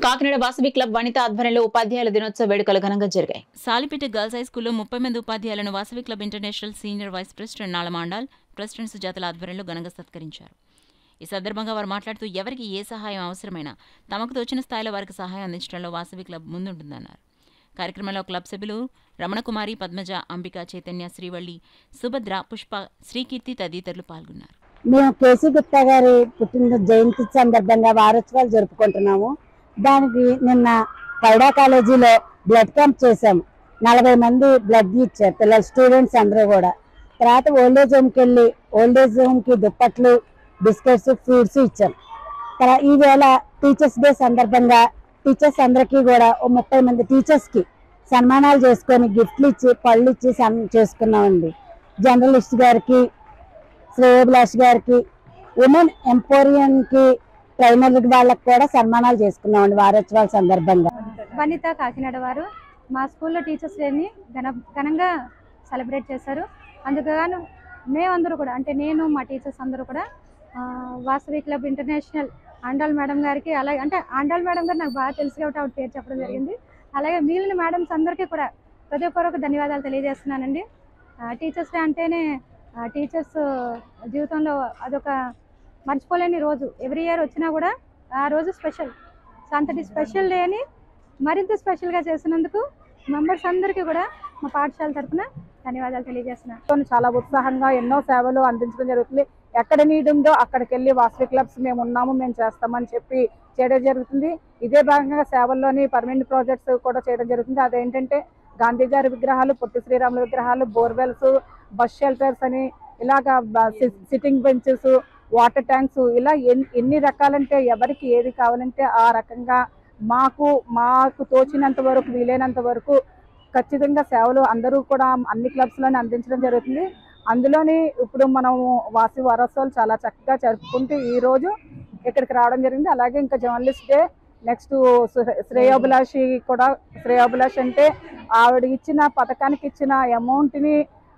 Kakinada Vasavi club వనిత ఆధ్వర్యంలో ఉపాధ్యాయుల దినోత్సవ వేడుకలు ఘనంగా జరిగాయి. సాలిపేట గర్ల్స్ హై స్కూల్లో 30 మంది ఉపాధ్యాయులను Vasavi club international senior vice president నాళమాండాల్, ప్రెసిడెంట్ సుజాతల ఆధ్వర్యంలో ఘనంగా సత్కరించారు. ఈ సందర్భంగా వారు మాట్లాడుతూ ఎవరికి ఏ సహాయం అవసరమైనా తమకు తోచిన స్థాయిలో వారికి సహాయం అందించడంలో వాసవి క్లబ్ ముందుంటుందన్నారు. కార్యక్రమంలో క్లబ్ సభ్యులు రమణకుమారి, పద్మజ, అంబిక, చైతన్య, శ్రీవల్లి, సుభద్ర, పుష్ప, శ్రీకీర్తి తదితరులు పాల్గొన్నారు. మేము కేసీ గుప్తా గారి పుట్టిన జయంతి సందర్భంగా వారోత్సవాలు జరుపుకుంటున్నాము. దానికి నిన్న పైడా కాలేజీలో బ్లడ్ క్యాంప్ చేశాము. 40 మంది బ్లడ్ ఇచ్చారు పిల్లలు, స్టూడెంట్స్ అందరూ కూడా. తర్వాత ఓల్డేజ్ హోమ్కి వెళ్ళి ఓల్డేజ్ హోమ్కి దుప్పట్లు, బిస్కెట్స్, ఫ్రూట్స్ ఇచ్చాం. ఈవేళ టీచర్స్ డే సందర్భంగా టీచర్స్ అందరికీ కూడా 30 మంది టీచర్స్కి సన్మానాలు చేసుకొని గిఫ్ట్లు ఇచ్చి పళ్ళు ఇచ్చి చేసుకున్నామండి. జర్నలిస్ట్ గారికి, శ్రేయోభిలాష్ గారికి, ఉమెన్ ఎంపోరియంకి ట్రైనర్ వాళ్ళకి కూడా సన్మానాలు చేసుకున్నామండి వారోత్సవాల సందర్భంగా. వనిత కాకినాడ వారు మా స్కూల్లో టీచర్స్ డేని ఘనంగా సెలబ్రేట్ చేశారు. అందుకుగాను మేమందరూ కూడా, అంటే నేను మా టీచర్స్ అందరూ కూడా Vasavi club international Andal madam గారికి, అలాగే అంటే ఆండాల్ మేడం గారు నాకు బాగా తెలుసు కాబట్టి ఆవిడ పేరు చెప్పడం జరిగింది. అలాగే మిగిలిన మేడమ్స్ అందరికీ కూడా హృదయపూర్వక ధన్యవాదాలు తెలియజేస్తున్నానండి. టీచర్స్ డే అంటేనే టీచర్స్ జీవితంలో అదొక మర్చిపోలేని రోజు. ఎవ్రీ ఇయర్ వచ్చినా కూడా ఆ రోజు స్పెషల్. అంతటి స్పెషల్ డేని మరింత స్పెషల్గా చేసినందుకు మెంబర్స్ అందరికీ కూడా మా పాఠశాల తరఫున ధన్యవాదాలు తెలియజేస్తున్నాను. చాలా ఉత్సాహంగా ఎన్నో సేవలు అందించడం జరుగుతుంది. ఎక్కడ నీడ్ ఉందో అక్కడికి వెళ్ళి వాసవి క్లబ్స్ మేము ఉన్నాము, మేము చేస్తామని చెప్పి చేయడం జరుగుతుంది. ఇదే భాగంగా సేవల్లోని పర్మనెంట్ ప్రాజెక్ట్స్ కూడా చేయడం జరుగుతుంది. అదేంటంటే గాంధీ గారి విగ్రహాలు, పొట్టి శ్రీరాముల విగ్రహాలు, బోర్వెల్స్, బస్ షెల్టర్స్ అని ఇలాగా సిట్టింగ్ బెంచెస్, వాటర్ ట్యాంక్స్, ఇలా ఎన్ని రకాలంటే ఎవరికి ఏది కావాలంటే ఆ రకంగా మాకు తోచినంత వరకు, వీలైనంత వరకు ఖచ్చితంగా సేవలు అందరూ కూడా అన్ని క్లబ్స్లోనే అందించడం జరుగుతుంది. అందులోని ఇప్పుడు మనము వాసవి వారోత్సవాలు చాలా చక్కగా జరుపుకుంటూ ఈరోజు ఇక్కడికి రావడం జరిగింది. అలాగే ఇంకా జర్నలిస్ట్ డే, నెక్స్ట్ శ్రేయోభిలాషి కూడా. శ్రేయోభిలాషి అంటే ఆవిడ ఇచ్చిన పథకానికి ఇచ్చిన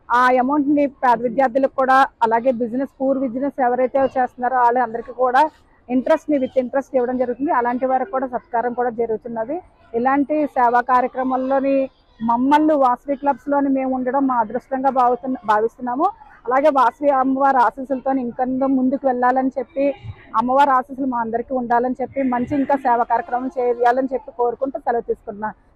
ఆ అమౌంట్ని పేద విద్యార్థులకు కూడా, అలాగే పూర్ బిజినెస్ ఎవరైతే చేస్తున్నారో వాళ్ళందరికీ కూడా విత్ ఇంట్రెస్ట్ ఇవ్వడం జరుగుతుంది. అలాంటి వారికి కూడా సత్కారం కూడా జరుగుతున్నది. ఇలాంటి సేవా కార్యక్రమాల్లోని మమ్మల్ని వాసవి క్లబ్స్లోని మేము ఉండడం మా అదృష్టంగా భావిస్తున్నాము. అలాగే వాసవి అమ్మవారి ఆశీస్సులతో ఇంకా ముందుకు వెళ్ళాలని చెప్పి, అమ్మవారి ఆశీస్సులు మా అందరికీ ఉండాలని చెప్పి, మంచి ఇంకా సేవా కార్యక్రమం చేయాలని చెప్పి కోరుకుంటూ సెలవు తీసుకుంటున్నాను.